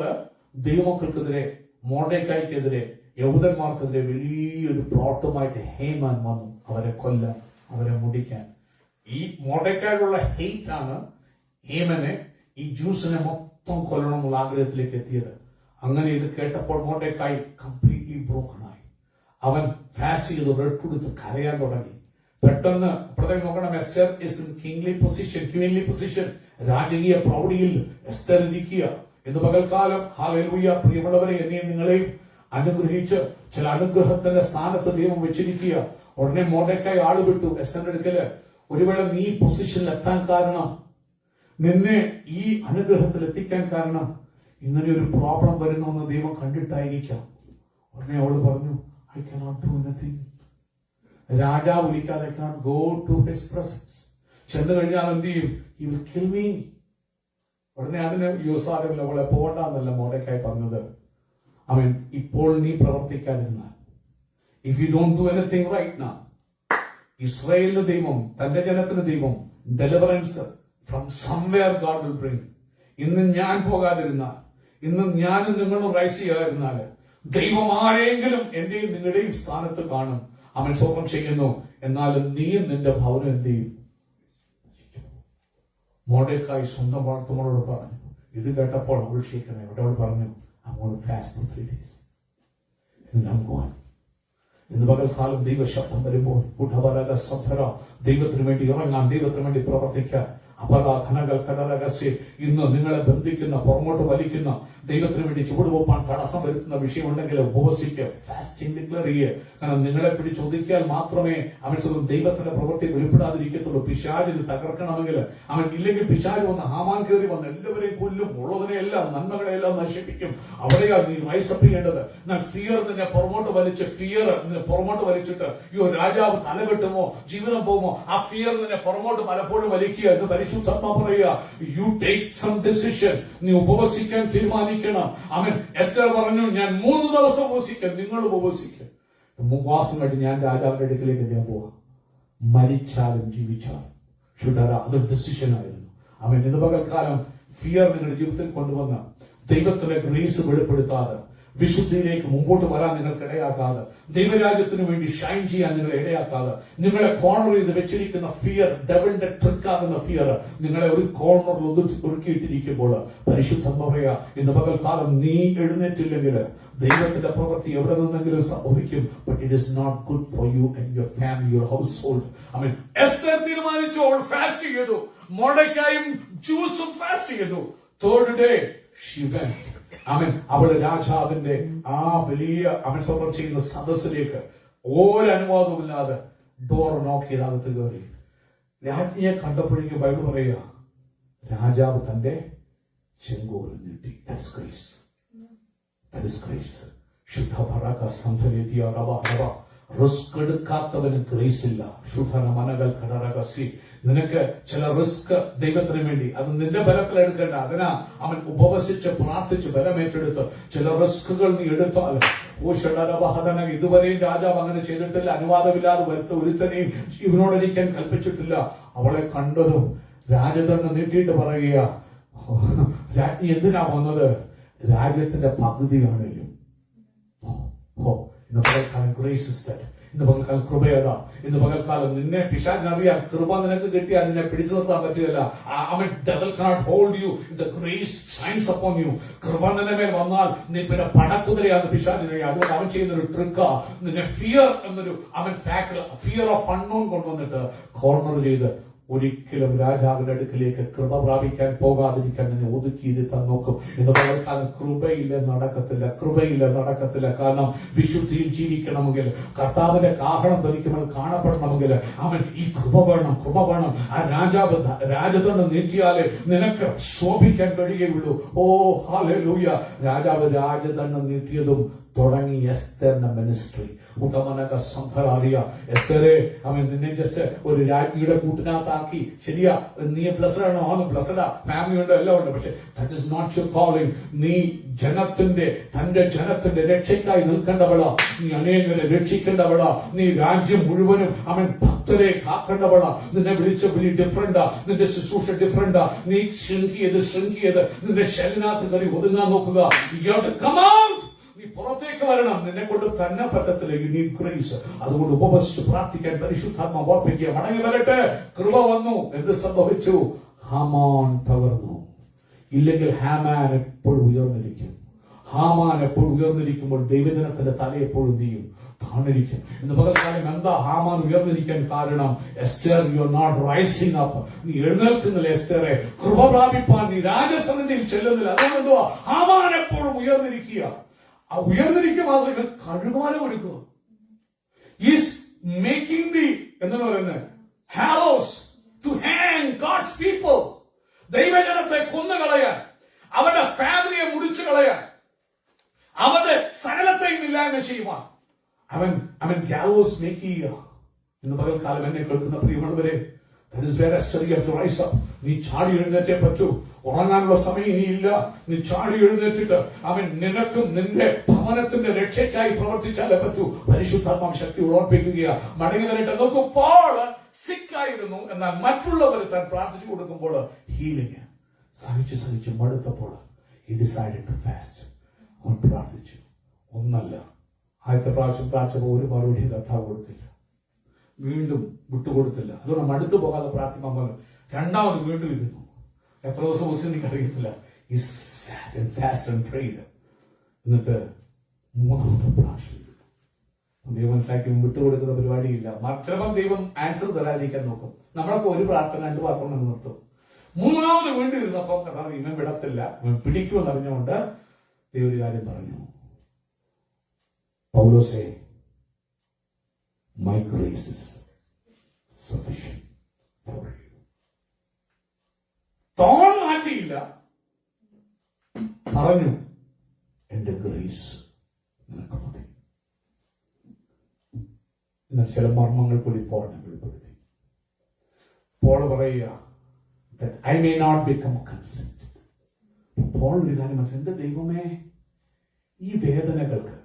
ദൈവമക്കൾക്കെതിരെ, മൊർദെഖായിക്കെതിരെ, യഹൂദന്മാർക്കെതിരെ വലിയൊരു പ്ലോട്ടുമായിട്ട് ഹേമാൻ വന്നു അവരെ കൊല്ലാൻ, അവരെ മുടിക്കാൻ. ഈ മൊർദെഖായിലുള്ള ഹെയ്റ്റ് ആണ് ഹേമനെ ഈ ജ്യൂസിനെ മൊത്തം കൊല്ലണം എന്നുള്ള ആഗ്രഹത്തിലേക്ക് എത്തിയത്. അങ്ങനെ ഇത് കേട്ടപ്പോൾ മൊർദെഖായി കംപ്ലീറ്റ്ലി ബ്രോക്കൺ ആയി. അവൻ ഫാസ്റ്റ് ചെയ്ത് റെഡ്ടുടുത്ത് കരയാൻ തുടങ്ങി. പെട്ടെന്ന് അപ്പോഴത്തേക്ക് നോക്കണം, Esther is in kingly position, queenly position, രാജകീയ പ്രൗഢിയിൽ എസ്റ്റർ ഇരിക്കുക. ഇന്ന് പകൽക്കാലം ഹല്ലേലൂയ പ്രിയമുള്ളവരെ, എന്നെയും നിങ്ങളെയും അനുഗ്രഹിച്ച് ചില അനുഗ്രഹത്തിന്റെ സ്ഥാനത്ത് ദൈവം വെച്ചിരിക്കുക. ഉടനെ മൊർദെഖായി ആള് വിട്ടു എസ്റ്ററിന്റെ അടുക്കല്. ഒരുവേള നീ പൊസിഷനിൽ എത്താൻ കാരണം, നിന്നെ ഈ അനുഗ്രഹത്തിൽ എത്തിക്കാൻ കാരണം ഇങ്ങനെ ഒരു പ്രോബ്ലം വരുന്നു ദൈവം കണ്ടിട്ടായിരിക്കാം. ഉടനെ അവള് പറഞ്ഞു, ഐ കനോട്ട് ഡു എനിത്തിങ്. രാജാവ് വിളിക്കാതെ cannot go to his presence. ചെന്ന് കഴിഞ്ഞാൽ എന്ത് ചെയ്യും? He will kill me. ഉടനെ അതിന് യോസാരമില്ല, അവളെ പോകണ്ടെന്നല്ല മൊർദെഖായി പറഞ്ഞത്. അവൻ ഇപ്പോൾ നീ പ്രവർത്തിക്കാതിരുന്നാൽ, if you don't do anything right now, ഇസ്രായേലിന്റെ ദൈവം, തന്റെ ജനത്തിന്റെ ദൈവം, deliverance from somewhere God will bring. ഇന്ന് ഞാൻ പോകാതിരുന്നാൽ, ഇന്ന് ഞാനും നിങ്ങളും റൈസ് ചെയ്യാതിരുന്നാൽ, ദൈവം ആരെങ്കിലും എന്റെയും നിങ്ങളുടെയും സ്ഥാനത്ത് കാണും. അവൻ സ്വപ്നം ചെയ്യുന്നു. എന്നാലും നീയും നിന്റെ ഭവനം എന്ത് ചെയ്യും? മൊർദെഖായി സ്വന്തം വളർത്തുമോളോട് പറഞ്ഞു. ഇത് കേട്ടപ്പോൾ അവൾ ക്ഷീക്കണേ. അവൾ പറഞ്ഞു, I'm going to fast for 3 days. And I'm going. ഇന്ന് പകൽക്കാലം ദൈവശബ്ദം വരുമ്പോൾ ദൈവത്തിന് വേണ്ടി ഇറങ്ങാൻ, ദൈവത്തിന് വേണ്ടി പ്രവർത്തിക്കാൻ. അപരാധനകൾ കടരകസ്യ ഇന്ന് നിങ്ങളെ ബന്ധിക്കുന്ന, പുറമോട്ട് വലിക്കുന്ന, ദൈവത്തിന് വേണ്ടി ചുവടുവെപ്പാൻ തടസ്സം വരുത്തുന്ന വിഷയമുണ്ടെങ്കിൽ ഉപവസിക്കുക, ഫാസ്റ്റിംഗ് ഡിക്ലെയർ ചെയ്യുക. കാരണം നിങ്ങളെ പിടിച്ചൊതുക്കിയാൽ മാത്രമേ അവൻ സ്വന്തം ദൈവത്തിന്റെ പ്രവൃത്തി വെളിപ്പെടാതിരിക്കത്തുള്ളൂ. പിശാചിന് തകർക്കണമെങ്കിൽ അവൻ, ഇല്ലെങ്കിൽ പിശാച് വന്ന് ഹാമാൻ കയറി വന്ന് എല്ലാവരെയും കൊല്ലും, ഉള്ളതിനെയെല്ലാം നന്മകളെല്ലാം നശിപ്പിക്കും. അവിടെയാണ് നീ റൈസപ്പ് ചെയ്യേണ്ടത്. എന്നാൽ ഫിയർ നിന്നെ പുറമോട്ട് വലിച്ച്, ഫിയർ നിന്നെ പുറമോട്ട് വലിച്ചിട്ട് അയ്യോ രാജാവ് തലകെട്ടുമോ, ജീവിതം പോകുമോ, ആ ഫിയർ നിന്നെ പുറമോട്ട് പലപ്പോഴും വലിക്കുക എന്ന് പരിശുദ്ധാത്മാ പറയുക. You take some decision. നീ ഉപവസിക്കാൻ തീരുമാനിക്കണം. അവൻ എസ്റ്റർ പറഞ്ഞു, ഞാൻ 3 ദിവസം ഉപവസിക്കാം, നിങ്ങൾ ഉപവസിക്കാം. ഉപവാസം കഴിഞ്ഞ് ഞാൻ രാജാവിന്റെ അടുക്കിലേക്ക് ഞാൻ പോവാം, മരിച്ചാലും ജീവിച്ചാലും. അതൊരു ഡിസിഷൻ ആയിരുന്നു. അവൻ ഇന്ന് പകൽക്കാലം ഫിയർ നിങ്ങളുടെ ജീവിതത്തിൽ കൊണ്ടുവന്ന ദൈവത്തിന്റെ ഗ്രേസ് വെളിപ്പെടുത്താതെ, വിശുദ്ധിയിലേക്ക് മുമ്പോട്ട് വരാൻ നിങ്ങൾക്ക് ഇടയാക്കാതെ, ദൈവരാജ്യത്തിന് വേണ്ടി ഷൈൻ ചെയ്യാൻ നിങ്ങളെ ഇടയാക്കാതെ, നിങ്ങളെ കോർണർ ചെയ്ത് വെച്ചിരിക്കുന്ന ഫിയർ, ഡെവിളിന്റെ ട്രിക്കാകുന്ന ഫിയർ നിങ്ങളെ ഒരു കോർണറിൽ ഒതുക്കിയിട്ടിരിക്കുമ്പോൾ പരിശുദ്ധമായ ഇന്ന് പകൽക്കാലം നീ എഴുന്നേറ്റില്ലെങ്കിൽ ദൈവത്തിന്റെ പ്രവൃത്തി എവിടെ നിന്നെങ്കിലും സംഭവിക്കും. But it is not good for you and your family, your household. I mean Esther തീരുമാനിച്ചു, അവൾ ഫാസ്റ്റ് ചെയ്തു. മൊർദെഖായും ജ്യൂസും ഫാസ്റ്റ് ചെയ്തു. Third day she went. അവൻ അവള് രാജാവിന്റെ ആ വലിയ അവൻ സ്വന്തം ചെയ്യുന്ന സദസ്സിലേക്ക് ഒരനുവാദമില്ലാതെ ഡോർ നോക്ക് ചെയ്ത് അകത്ത് കയറി. രാജ്ഞിയെ കണ്ടപ്പോഴേക്കും ബൈബിൾ പറയുക, രാജാവ് തന്റെ ചെങ്കോൽ നീട്ടി. റിസ്ക് എടുക്കാത്തവന് ഗ്രേസ് ഇല്ല. മനകൾ കടറകസി. നിനക്ക് ചില റിസ്ക് ദൈവത്തിന് വേണ്ടി, അത് നിന്റെ ബലത്തിൽ എടുക്കേണ്ട. അതിനാ അവൻ ഉപവസിച്ച് പ്രാർത്ഥിച്ച് ബലമേറ്റെടുത്ത് ചില റിസ്കുകൾ നീ എടുത്താൽ, ഇതുവരെയും രാജാവ് അങ്ങനെ ചെയ്തിട്ടില്ല. അനുവാദമില്ലാതെ വരുത്ത ഒരുത്തനെയും ഇവനോടിരിക്കാൻ കൽപ്പിച്ചിട്ടില്ല. അവളെ കണ്ടതും രാജദണ്ഡ് നീട്ടിയിട്ട് പറയുക, രാജ്ഞി എന്തിനാ വന്നത്? രാജ്യത്തിന്റെ പകുതിയാണെങ്കിലും ഇന്ന് പകൽക്കാലം കൃപയതാ. ഇന്ന് പകൽക്കാലം നിന്നെ പിശാചിനറിയാം, കൃപ നിനക്ക് കിട്ടിയാൽ നിന്നെ പിടിച്ചു നിർത്താൻ പറ്റുകയില്ല. devil cannot hold you. The grace shines upon you. കൃപ നിന്റെ മേൽ വന്നാൽ നീ പിന്നെ പടക്കുതിരയാന്ന് പിശാചിനറിയാം. അതുകൊണ്ട് അവൻ ചെയ്യുന്ന ഒരു ട്രിക്കാ, നിന്നെ ഫിയർ എന്നൊരു ഫിയർ ഓഫ് അൺനോൺ കൊണ്ടുവന്നിട്ട് കോർണർ ചെയ്ത് ഒരിക്കലും രാജാവിന്റെ അടുക്കിലേക്ക് കൃപ പ്രാപിക്കാൻ പോകാതിരിക്കാൻ നിന്നെ ഒതുക്കിയിരുത്താൻ നോക്കും. എന്ന് പകൽക്കാലം കൃപയില്ല നടക്കത്തില്ല. കാരണം വിശുദ്ധിയിൽ ജീവിക്കണമെങ്കിൽ, കർത്താവിന്റെ കാഹളം ധരിക്കുമ്പോൾ കാണപ്പെടണമെങ്കിൽ അവൻ ഈ കൃപ വേണം. ആ രാജദണ്ഡം നീട്ടിയാലേ നിനക്ക് ശോഭിക്കാൻ കഴിയുള്ളൂ. ഓ ഹല്ലേലൂയ. രാജാവ് രാജദണ്ഡം നീട്ടിയതും തുടങ്ങി എസ്തറിന്റെ മിനിസ്ട്രി. എസ്തറെ അവൻ നിന്നെ ജസ്റ്റ് ഒരു രാജ്ഞിയുടെ കൂട്ടിനകത്താക്കി, ശരിയാ, നീ ബ്ലസ്ഡ് ആണോ? ബ്ലസ്ഡാ, ഫാമിലി ഉണ്ട്, എല്ലാം ഉണ്ട്. പക്ഷെ that is not your calling. നീ തന്റെ ജനത്തിന്റെ രക്ഷയ്ക്കായി നിൽക്കേണ്ടവളാ. നീ അനേകരെ രക്ഷിക്കേണ്ടവളാ. നീ രാജ്യം മുഴുവനും അവൻ ഭക്തരെ കാക്കേണ്ടവളാ. നിന്നെ വിളിച്ച വിളി ഡിഫറന്റാ, നിന്റെ ശുശ്രൂഷ ഡിഫറന്റാ. നീ ശൃംഖിയത് നിന്റെ ശരീരത്തിനകത്ത് കയറി ഒതുങ്ങാൻ നോക്കുക. നീ പുറത്തേക്ക് വരണം. നിന്നെ കൊണ്ട് തന്നെ പറ്റത്തില്ല. You need grace. അതുകൊണ്ട് ഉപവസിച്ച് പ്രാർത്ഥിക്കാൻ പരിശുദ്ധാത്മാവ് ഓർപ്പിക്കുക. മടങ്ങി വരട്ടെ. കൃപ വന്നു. എന്ത് സംഭവിച്ചു? ഹാമാൻ തകർന്നു. ഇല്ലെങ്കിൽ ഹാമാൻ എപ്പോഴും ഉയർന്നിരിക്കും. ഉയർന്നിരിക്കുമ്പോൾ ദൈവജനത്തിന്റെ തല എപ്പോഴും ചെയ്യും, താണിരിക്കും. ഇന്ന് പകൽക്കാലം എന്താ ഹാമാൻ ഉയർന്നിരിക്കാൻ കാരണം? Esther, you are not rising up. നീ എഴുന്നേൽക്കുന്നില്ല എസ്റ്ററെ. കൃപ പ്രാപിപ്പാൻ നീ രാജസന്നിധിയിൽ ചെല്ലുന്നില്ല. അതുകൊണ്ട് എന്തുവാ? ഹാമാൻ എപ്പോഴും ഉയർന്നിരിക്കുക. ആ ഉയർന്നിരിക്കുക മാത്രമേ കഴുകാലം ഒരുക്കുക. ഈസ് മേക്കിംഗ് ദി എന്താണ് പറയുന്നത്, gallows to hang God's people. ദൈവജനത്തെ കൊന്നുകളയാൻ, അവരുടെ ഫാമിലിയെ മുടിച്ചു കളയാൻ, അവരുടെ സകലത്തെയും ഇല്ലായ്മ ചെയ്യുവാൻ അവൻ ഗാലോസ് മേക്ക് ചെയ്യുക. ഇന്ന് പകൽക്കാലം എന്നെ കേൾക്കുന്ന പ്രിയമുള്ളവരെ, that is where Esther you have to rise up. നീ ചാടി എഴുന്നേറ്റേ പറ്റൂ. ഉറങ്ങാനുള്ള സമയം ഇനിയില്ല. നീ ചാടി എഴുന്നേറ്റിട്ട് അവൻ നിനക്കും നിന്റെ ഭവനത്തിന്റെ രക്ഷയ്ക്കായി പ്രവർത്തിച്ചാലേ പറ്റൂ. പരിശുദ്ധാത്മാവ് ശക്തി ഉറപ്പിക്കുകയാ. മടങ്ങി വരട്ടെ. നോക്കൂ, പോൾ സിക്കായിരുന്നു, എന്നാൽ മറ്റുള്ളവർ താൻ പ്രാർത്ഥിച്ചു കൊടുക്കുമ്പോൾ ഹീലിംഗ് സഹിച്ച് മടുത്തപ്പോൾ he decided to fast. അവൻ പ്രാർത്ഥിച്ചു. ഒന്നല്ല, ആദ്യത്തെ പ്രാവശ്യം പ്രാർത്ഥിച്ചപ്പോൾ ഒരു മറുപടി കർത്താവ് കൊടുത്തില്ല. വീണ്ടും വിട്ടുകൊടുത്തില്ല. അതുകൊണ്ട് മടുത്തു പോകാതെ പ്രാർത്ഥിക്കാൻ പോലെ രണ്ടാമത് വീണ്ടും ഇരുന്നു. എത്ര ദിവസം എനിക്ക് അറിയത്തില്ല. ഈ sat and fasted and prayed. എന്നിട്ട് മൂന്നാമത്തെ പ്രാവശ്യം ദൈവം മനസ്സിലാക്കി വിട്ടുകൊടുക്കുന്ന പരിപാടിയില്ല. ചിലപ്പം ദൈവം ആൻസർ തരാതിരിക്കാൻ നോക്കും. നമ്മളൊക്കെ ഒരു പ്രാർത്ഥന 2 പ്രാർത്ഥന നിർത്തും. മൂന്നാമത് വീണ്ടും ഇരുന്നപ്പോൾ കർത്താവ് ഇവൻ വിടത്തില്ല, ഇവൻ പിടിക്കുമെന്ന് അറിഞ്ഞുകൊണ്ട് ദൈവം ഒരു കാര്യം പറഞ്ഞു. പൗലോസേ, my grace is sufficient for you. Thorn മാറ്റിയില്ല, പറഞ്ഞു എന്റെ ഗ്രേസ് നിനക്ക് മതി. എന്നാൽ ചില മർമ്മങ്ങൾ കൂടി പോളിനെ വെളിപ്പെടുത്തി. പോൾ പറയുക, that I may not become consumed. Paul ഒരു കാര്യം മനസ്സിലാക്കി, എന്റെ ദൈവമേ, ഈ വേദനകൾക്ക്,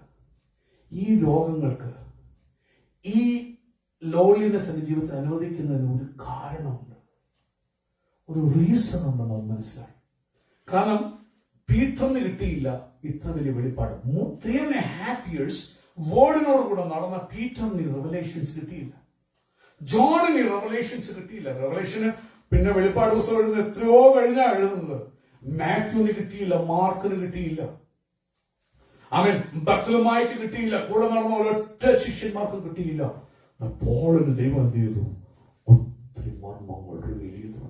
ഈ രോഗങ്ങൾക്ക്, ഈ ലോൺലിനെസ് എന്റെ ജീവിതത്തിൽ അനുവദിക്കുന്നതിന് ഒരു കാരണമുണ്ട്, ഒരു റീസൺ ഉണ്ടെന്ന് അവൻ മനസ്സിലായി. കാരണം പീറ്ററിന് കിട്ടിയില്ല ഇത്ര വലിയ വെളിപ്പാട്. 3.5 years വേർഡിനോട് കൂടെ നടന്ന പീറ്ററിന് റെവലേഷൻസ് കിട്ടിയില്ല. ജോണിന് റെവലേഷൻസ് കിട്ടിയില്ല. റെവലേഷന് പിന്നെ വെളിപ്പാട് പുസ്തകം എഴുതുന്നത് എത്രയോ കഴിഞ്ഞാ എഴുതുന്നത്. മാത്യുവിന് കിട്ടിയില്ല, മാർക്കിന് കിട്ടിയില്ല, അവൻ ബർത്തലമായിക്ക് കിട്ടിയില്ല, കൂടെ നടന്ന ഒരൊറ്റ ശിഷ്യന്മാർക്ക് കിട്ടിയില്ല. പോളിന് ദൈവം എന്ത് ചെയ്തു? ഒത്തിരി മർമ്മങ്ങൾ റിവീൽ ചെയ്തു.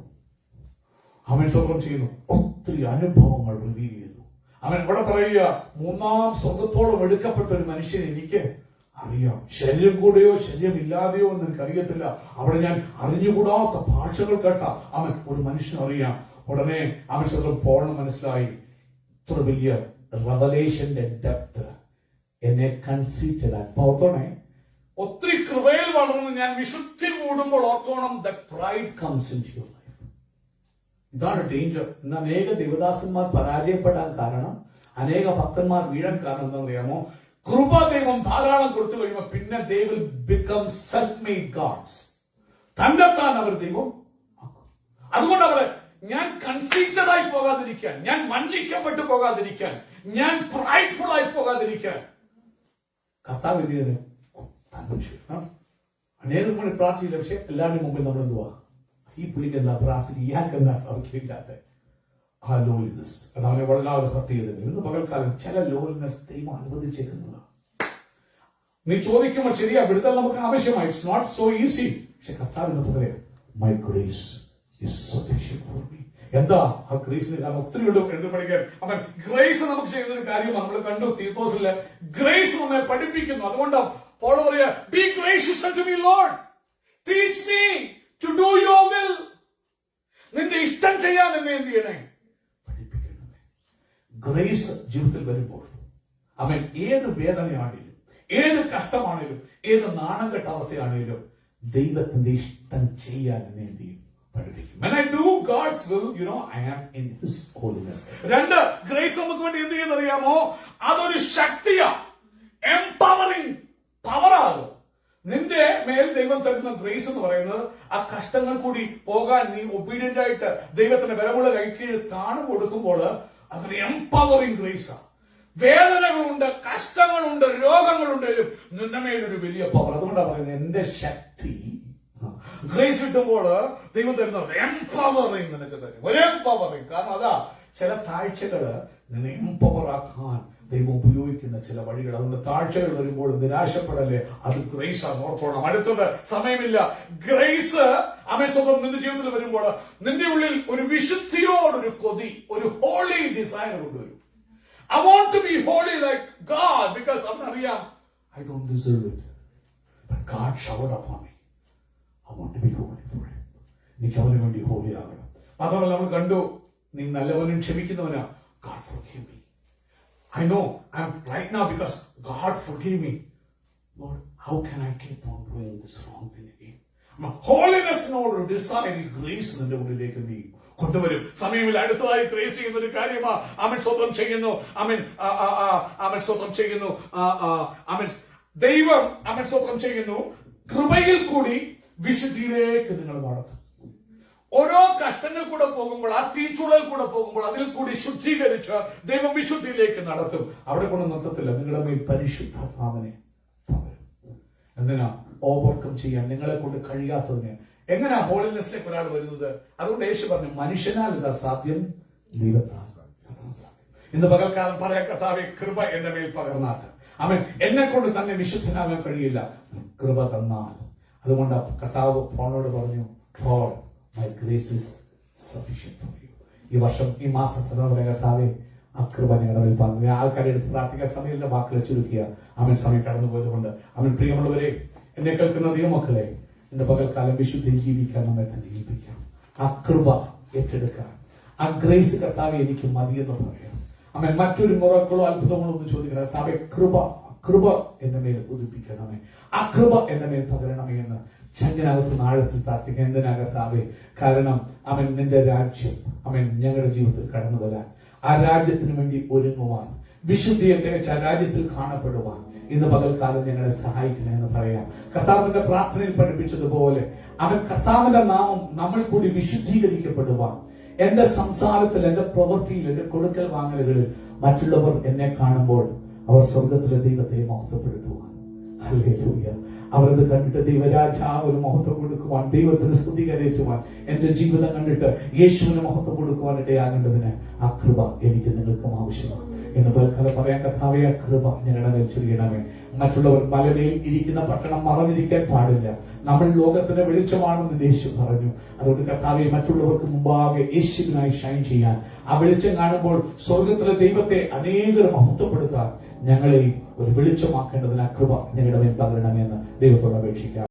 അവൻ സ്വർഗം ചെയ്യുന്നു, ഒത്തിരി അനുഭവങ്ങൾ റിവീൽ ചെയ്തു. അവൻ ഇവിടെ പറയുക, 3ാം സ്വർഗത്തോളം എടുക്കപ്പെട്ട ഒരു മനുഷ്യൻ എനിക്ക് അറിയാം. ശരീരം കൂടെയോ ശരീരം ഇല്ലാതെയോ എന്ന് എനിക്കറിയത്തില്ല. അവിടെ ഞാൻ അറിഞ്ഞുകൂടാത്ത ഭാഷകൾ കേട്ട അവൻ ഒരു മനുഷ്യൻ അറിയാം. ഉടനെ അവൻ സ്വന്തം പോളിന് മനസ്സിലായി, ഇത്ര വലിയ റെവലേഷന്റെ ഡെപ്ത് എന്നെ കൺസീറ്റഡ് ആയി. ഓർത്തോണേ, ഒത്തിരി കൃപയിൽ വളർന്ന് ഞാൻ വിശുദ്ധി കൂടുമ്പോൾ ഓർത്തോണം, the pride comes in your life. ഇതാണ് ഡേഞ്ചർ. ഇന്ന് അനേക ദേവദാസന്മാർ പരാജയപ്പെടാൻ കാരണം, അനേക ഭക്തന്മാർ വീഴാൻ കാരണം എന്താ അറിയാമോ? കൃപ ദൈവം ധാരാളം കൊടുത്തു കഴിയുമ്പോൾ പിന്നെ they will become self-made gods. തന്നെത്താൻ അവർ ദൈവം. അതുകൊണ്ട് അവരെ ഞാൻ കൺസീറ്റഡ് ആയി പോകാതിരിക്കാൻ, ഞാൻ വഞ്ചിക്കപ്പെട്ടു പോകാതിരിക്കാൻ, ഞാൻ പ്രൈഡ്ഫുൾ ആയി പോകാതിരിക്കാൻ കർത്താവ് ഇതിന് അനേകം കൂടി പ്രാർത്ഥിച്ചില്ല, പക്ഷെ എല്ലാവരും മുമ്പിൽ നമ്മൾ എന്തുവാ, ഈ പുള്ളിക്ക് എന്താ പ്രാർത്ഥന, ഇയാൾക്ക് എന്താ സൗഖ്യമില്ലാത്ത ആ ലോലിനെസ് അത് അവനെ വല്ലാതെ ഹർട്ട് ചെയ്തത്. ഇന്ന് പകൽക്കാലം ചില ലോലിനെസ് ദൈവം അനുവദിച്ചേക്കുന്നതാണ്. നീ ചോദിക്കുമ്പോൾ ശരിയാ, വിടുതൽ നമുക്ക് ആവശ്യമായി, ഇറ്റ്സ് നോട്ട് സോ ഈസി. പക്ഷെ കർത്താവിന് പറയാം, my grace is sufficient for me. എന്താ ആ ഗ്രേസിന് കാരണം? ഒത്തിരി എഴുതി പഠിക്കാൻ. അവൻ ഗ്രേസ് നമുക്ക് ചെയ്യുന്ന ഒരു കാര്യമാണ്. നമ്മൾ കണ്ടു തീത്തോസിലെ ഗ്രേസ് നമ്മെ പഠിപ്പിക്കുന്നു. അതുകൊണ്ട് പൗൽ പറയാ, B gracious unto me Lord, teach me to do your will. നിന്റെ ഇഷ്ടം ചെയ്യാൻ എന്നെ എന്ത് ചെയ്യണേ, പഠിപ്പിക്കണമേ. ഗ്രേസ് ജീവിതത്തിൽ വരുമ്പോൾ അവൻ ഏത് വേദനയാണെങ്കിലും, ഏത് കഷ്ടമാണെങ്കിലും, ഏത് നാണം കെട്ട അവസ്ഥയാണെങ്കിലും ദൈവത്തിന്റെ ഇഷ്ടം ചെയ്യാൻ എന്നെ എന്ത് ചെയ്യും, പഠിപ്പിക്കും. When I do God's will, you know, I am in His holiness. രണ്ട്, ഗ്രേസ് നമുക്ക് വേണ്ടി എന്ത് ചെയ്യുന്ന അറിയാമോ? അതൊരു ശക്തിയാ, എംപവറിംഗ് പവറാകും. നിന്റെ മേൽ ദൈവം തരുന്ന ഗ്രേസ് എന്ന് പറയുന്നത് ആ കഷ്ടങ്ങൾ കൂടി പോകാൻ നീ ഒബീഡിയന്റ് ആയിട്ട് ദൈവത്തിന്റെ ബലമുള്ള കൈക്കീഴ് താണു കൊടുക്കുമ്പോൾ അതൊരു എംപവറിംഗ് ഗ്രേസാ. വേദനകളുണ്ട്, കഷ്ടങ്ങളുണ്ട്, രോഗങ്ങളുണ്ട്, നിന്റെ മേലൊരു വലിയ പവർ. അതുകൊണ്ടാണ് പറയുന്നത് എന്റെ ശക്തി. ഗ്രേസ് കിട്ടുമ്പോൾ ദൈവം തരുന്നത് എംപവറിംഗ് നിനക്ക് തരും, ഒരു എംപവറിംഗ്. കാരണം അതാ ചില താഴ്ചകള് നിന്നെ എംപവർ ആക്കാൻ ദൈവം ഉപയോഗിക്കുന്ന ചില വഴികൾ. അതുകൊണ്ട് താഴ്ചകൾ വരുമ്പോൾ നിരാശപ്പെടല്ലേ, അത് ഗ്രേസ് ആണ്, ഓർത്തോണം. അടുത്തത് സമയമില്ല. ഗ്രേസ് സ്വന്തം നിന്റെ ജീവിതത്തിൽ വരുമ്പോൾ നിന്റെ ഉള്ളിൽ ഒരു വിശുദ്ധിയോടൊരു കൊതി, ഒരു ഹോളി ഡിസൈർ കൊണ്ടുവരും. I want to be holy like God because അവനറിയാം I don't deserve it, but God showered upon me. I want to be holy for Him. എനിക്ക് അവന് വേണ്ടി ഹോളി ആകണം. മാത്രമല്ല നമ്മൾ കണ്ടു, നീ നല്ലവനും ക്ഷമിക്കുന്നവനാ. God forgive me. I know I'm right now because God forgave me. Lord, how can I keep on doing this wrong thing again? ഹോളിനെസ്സിനോട് ഡിസൈർ ഗ്രേസ് നിന്റെ ഉള്ളിലേക്ക് നീ കൊണ്ടുവരും. സമയമില്ല. അടുത്തതായി ഗ്രേസ് ചെയ്യുന്ന ഒരു കാര്യമാ അവൻ സ്വന്തം ചെയ്യുന്നു. അവൻ സ്വന്തം ചെയ്യുന്നു. ദൈവം അവൻ സ്വന്തം ചെയ്യുന്നു. കൃപയിൽ കൂടി വിശുദ്ധിയിലേക്ക് നിങ്ങൾ നടത്തും. ഓരോ കഷ്ടങ്ങൾ കൂടെ പോകുമ്പോൾ, ആ തീച്ചുളൽ കൂടെ പോകുമ്പോൾ അതിൽ കൂടി ശുദ്ധീകരിച്ച് ദൈവം വിശുദ്ധിയിലേക്ക് നടത്തും. അവിടെ കൊണ്ട് നിർത്തത്തില്ല, നിങ്ങളുടെ മേൽ പരിശുദ്ധാത്മാവിനെ പകരും. എന്തിനാ? ഓവർകം ചെയ്യാൻ നിങ്ങളെ കൊണ്ട് കഴിയാത്തതിന്. എങ്ങനെയാ ഹോളിനെസ്സിലേക്ക് ഒരാൾ വരുന്നത്? അതുകൊണ്ട് യേശു പറഞ്ഞു, മനുഷ്യനാൽ ഇതാ സാധ്യം, ദൈവത്താൽ സാധ്യം. ഇന്ന് പകൽക്കാലം പറയാൻ, കർത്താവേ കൃപ എന്റെ മേൽ പകർന്നാട്ട്. അവൻ എന്നെ കൊണ്ട് തന്നെ വിശുദ്ധനാകാൻ കഴിയില്ല, കൃപ തന്നാൽ. അതുകൊണ്ട് കർത്താവ് പോളോട് പറഞ്ഞു, Paul, my grace is sufficient for you. ഈ വർഷം, ഈ മാസം പറയാൻ, കർത്താവേ ആ കൃപ ഞങ്ങളുടെ മേൽ പറഞ്ഞു. ആൾക്കാരെ എടുത്ത് പ്രാർത്ഥിക്കാൻ സമയമില്ല, വാക്കുകൾ ചുരുക്കിയ അവൻ സമയം കടന്നു പോയതുകൊണ്ട്. അവൻ പ്രിയമുള്ളവരെ, എന്നെ കേൾക്കുന്ന ദൈവമക്കളെ, ഇന്ന് പകൽക്കാലം വിശുദ്ധിയിൽ ജീവിക്കാൻ നമ്മെ തന്നെ ഏൽപ്പിക്കാം. ആ കൃപ ഏറ്റെടുക്കാൻ, ആ ഗ്രേസ് കർത്താവെ എനിക്ക് മതിയെന്ന് പറയാം. അവൻ മറ്റൊരു മുറക്കളോ അത്ഭുതങ്ങളോ ഒന്നും ചോദിക്കണം. കർത്താവെ കൃപ എന്റെ മേൽ ഉദിപ്പിക്കണമേ, ആ കൃപ എന്റെ മേൽ പകരണമേ എന്ന് ചങ്ങനകത്ത് ആഴത്തിൽ പ്രാർത്ഥിക്കാൻ. എന്തിനാ കർത്താവേ? കാരണം അവൻ നിന്റെ രാജ്യം ഞങ്ങളുടെ ജീവിതത്തിൽ കടന്നു വരാൻ, ആ രാജ്യത്തിന് വേണ്ടി ഒരുങ്ങുവാൻ, വിശുദ്ധിയെ തികച്ച ആ രാജ്യത്തിൽ കാണപ്പെടുവാൻ ഇന്ന് പകൽക്കാലം ഞങ്ങളെ സഹായിക്കണമെന്ന് പറയാം. കർത്താവിന്റെ പ്രാർത്ഥനയിൽ പഠിപ്പിച്ചതുപോലെ അവൻ കർത്താവിന്റെ നാമം നമ്മൾ കൂടി വിശുദ്ധീകരിക്കപ്പെടുവാൻ, എന്റെ സംസാരത്തിൽ, എന്റെ പ്രവൃത്തിയിൽ, എന്റെ കൊടുക്കൽ വാങ്ങലുകളിൽ മറ്റുള്ളവർ എന്നെ കാണുമ്പോൾ അവർ സ്വർഗത്തിലെ ദൈവത്തെ മഹത്വപ്പെടുത്തുവാൻ. ഹല്ലേലൂയ. അവരത് കണ്ടിട്ട് ദൈവരാജാവിന് മഹത്വം കൊടുക്കുവാൻ, ദൈവത്തിന് സ്തുതി കരയറ്റുവാൻ, എന്റെ ജീവിതം കണ്ടിട്ട് യേശുവിന് മഹത്വം കൊടുക്കുവാൻ ഇടയാകേണ്ടതിന് ആ കൃപ എനിക്ക് നിങ്ങൾക്കും ആവശ്യമാണ് എന്ന് പലക്കാലം പറയാൻ. കർത്താവേ ആ കൃപ ഞങ്ങളുടെ മേൽ ചൊരിയണമേ. മറ്റുള്ളവർ മലമേൽ ഇരിക്കുന്ന പട്ടണം മറന്നിരിക്കാൻ പാടില്ല. നമ്മൾ ലോകത്തിന്റെ വെളിച്ചമാണെന്ന് യേശു പറഞ്ഞു. അതുകൊണ്ട് കർത്താവെ മറ്റുള്ളവർക്ക് മുമ്പാകെ യേശുവിനായി ഷൈൻ ചെയ്യാൻ, ആ വെളിച്ചം കാണുമ്പോൾ സ്വർഗത്തിലെ ദൈവത്തെ അനേകർ മഹത്വപ്പെടുത്താൻ ഞങ്ങളെ ഒരു വെളിച്ചമാക്കേണ്ടതിന് ആ കൃപ ഞങ്ങളുടെ മേൽ പകരണമെന്ന് ദൈവത്തോട് അപേക്ഷിക്കാം.